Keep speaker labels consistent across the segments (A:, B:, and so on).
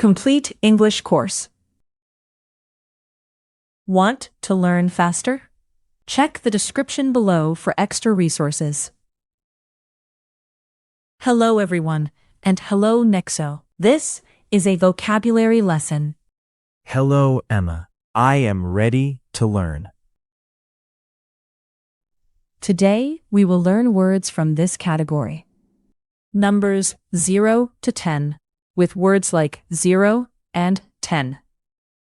A: Complete English course. Want to learn faster? Check the description below for extra resources. Hello everyone, and hello Nexo. This is a vocabulary lesson.
B: Hello, Emma. I am ready to learn.
A: Today, we will learn words from this category. Numbers 0 to 10, with words like 0 and 10.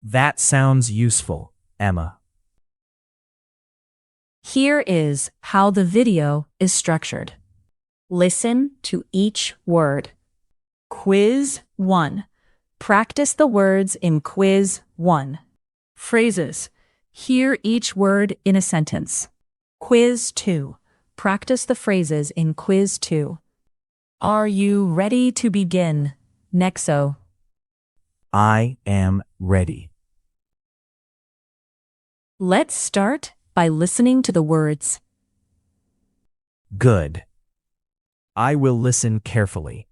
B: That sounds useful, Emma.
A: Here is how the video is structured. Listen to each word. Quiz 1. Practice the words in Quiz 1. Phrases. Hear each word in a sentence. Quiz 2. Practice the phrases in Quiz 2. Are you ready to begin, Nexo?
B: I am ready.
A: Let's start by listening to the words.
B: Good. I will listen carefully.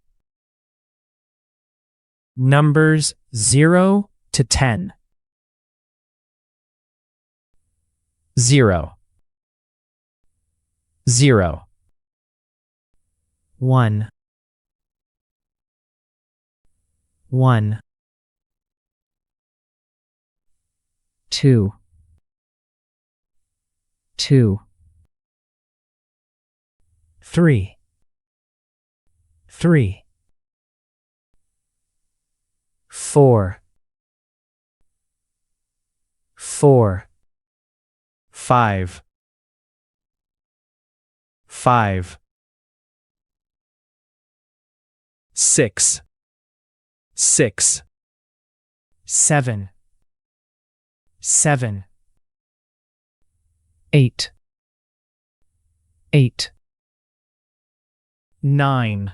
B: Numbers 0 to 10. 0. 0. 1. 1. 2. 2. 3. 3. 4. 4. 5. 5. 6. 6. 7. 7. 8. 8. 9.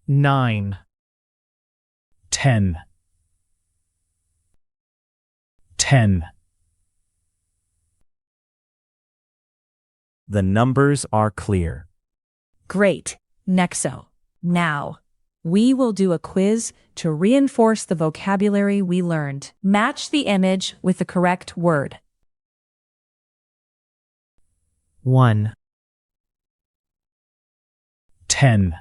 B: 9. 10. 10. The numbers are clear.
A: Great, Nexo. Now, we will do a quiz to reinforce the vocabulary we learned. Match the image with the correct word.
B: 1. 10.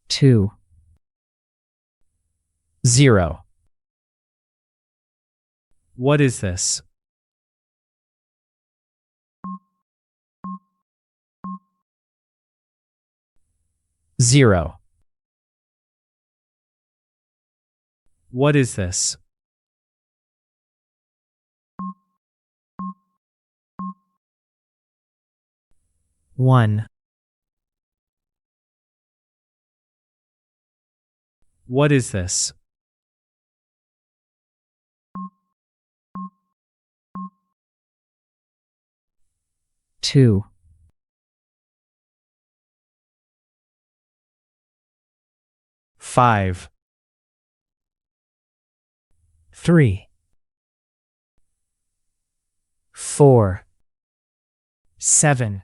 B: 2. 0. What is this? Zero. What is this? One. What is this? Two. 5. 3. 4. 7.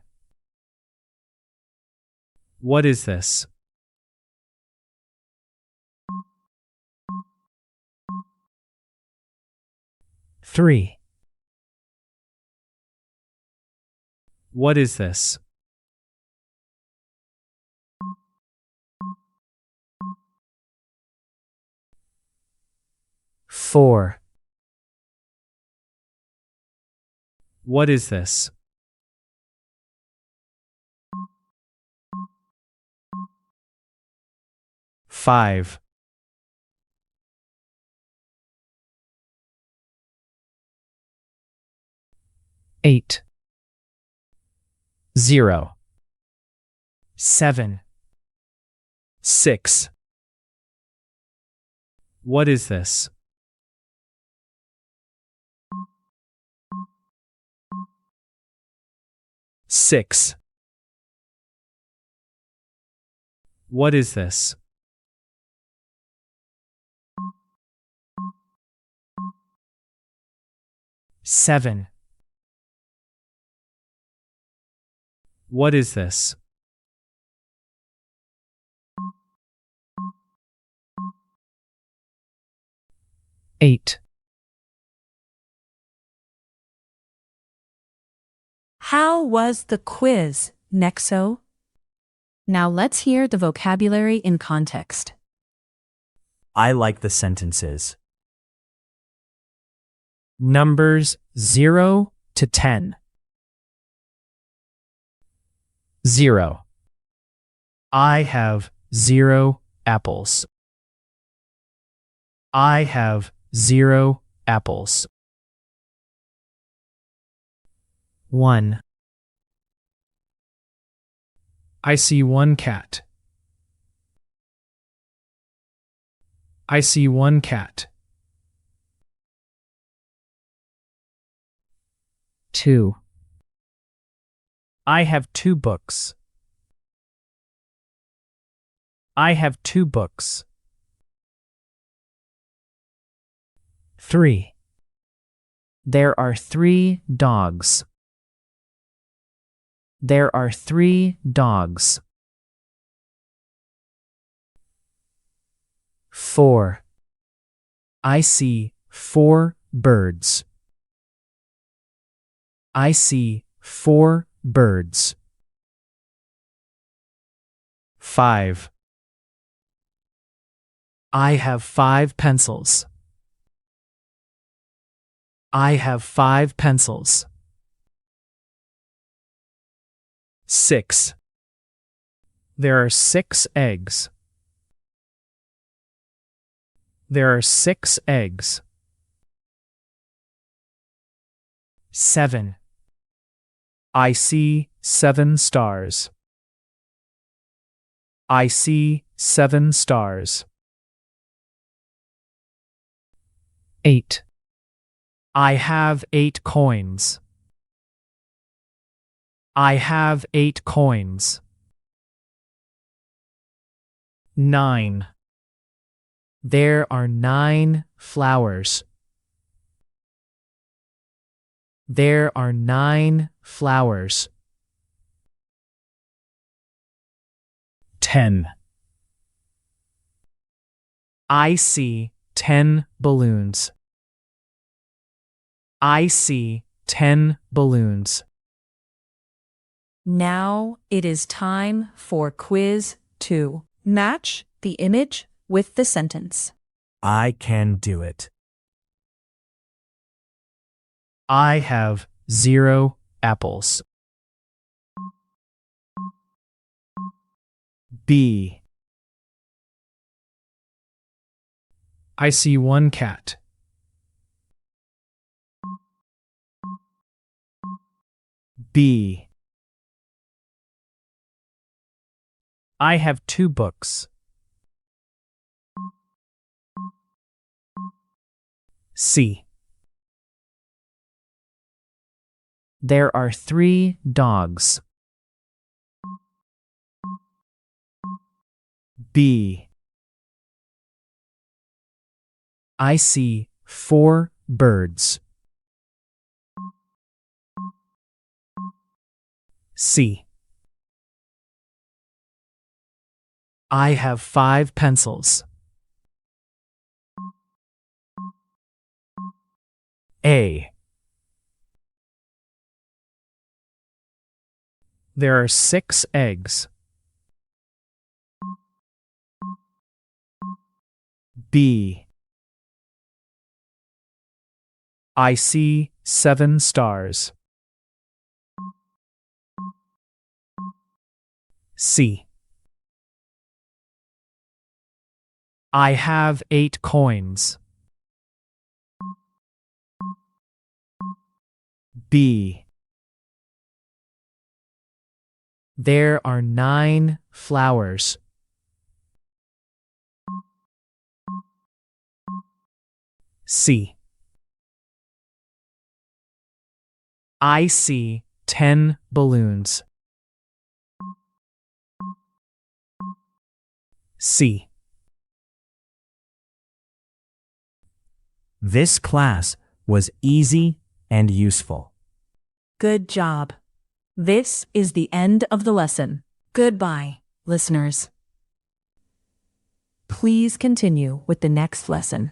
B: What is this? 3. What is this? 4. What is this? 5. 8. 0. 7. 6. What is this? 6. What is this? 7. What is this?
C: 8.
A: How was the quiz, Nexo? Now let's hear the vocabulary in context.
B: I like the sentences.
C: Numbers 0 to 10. 0. I have 0 apples. I have 0 apples. 1. I see 1 cat. I see 1 cat. 2. I have 2 books. I have 2 books. 3. There are 3 dogs. There are 3 dogs. 4. I see 4 birds. I see 4 birds. 5. I have 5 pencils. I have 5 pencils. 6. There are 6 eggs. There are 6 eggs. 7. I see 7 stars. I see 7 stars. 8. I have 8 coins. I have 8 coins. 9. There are 9 flowers. There are 9 flowers. 10. I see 10 balloons. I see 10 balloons.
A: Now it is time for quiz 2. Match the image with the sentence.
B: I can do it.
C: I have 0 apples.
B: B.
C: I see 1 cat.
B: B.
C: I have 2 books.
B: C.
C: There are 3 dogs.
B: B.
C: I see 4 birds.
B: C.
C: I have 5 pencils.
B: A.
C: There are 6 eggs.
B: B.
C: I see 7 stars.
B: C.
C: I have 8 coins.
B: B.
C: There are 9 flowers.
B: C.
C: I see 10 balloons.
B: C. This class was easy and useful.
A: Good job. This is the end of the lesson. Goodbye, listeners. Please continue with the next lesson.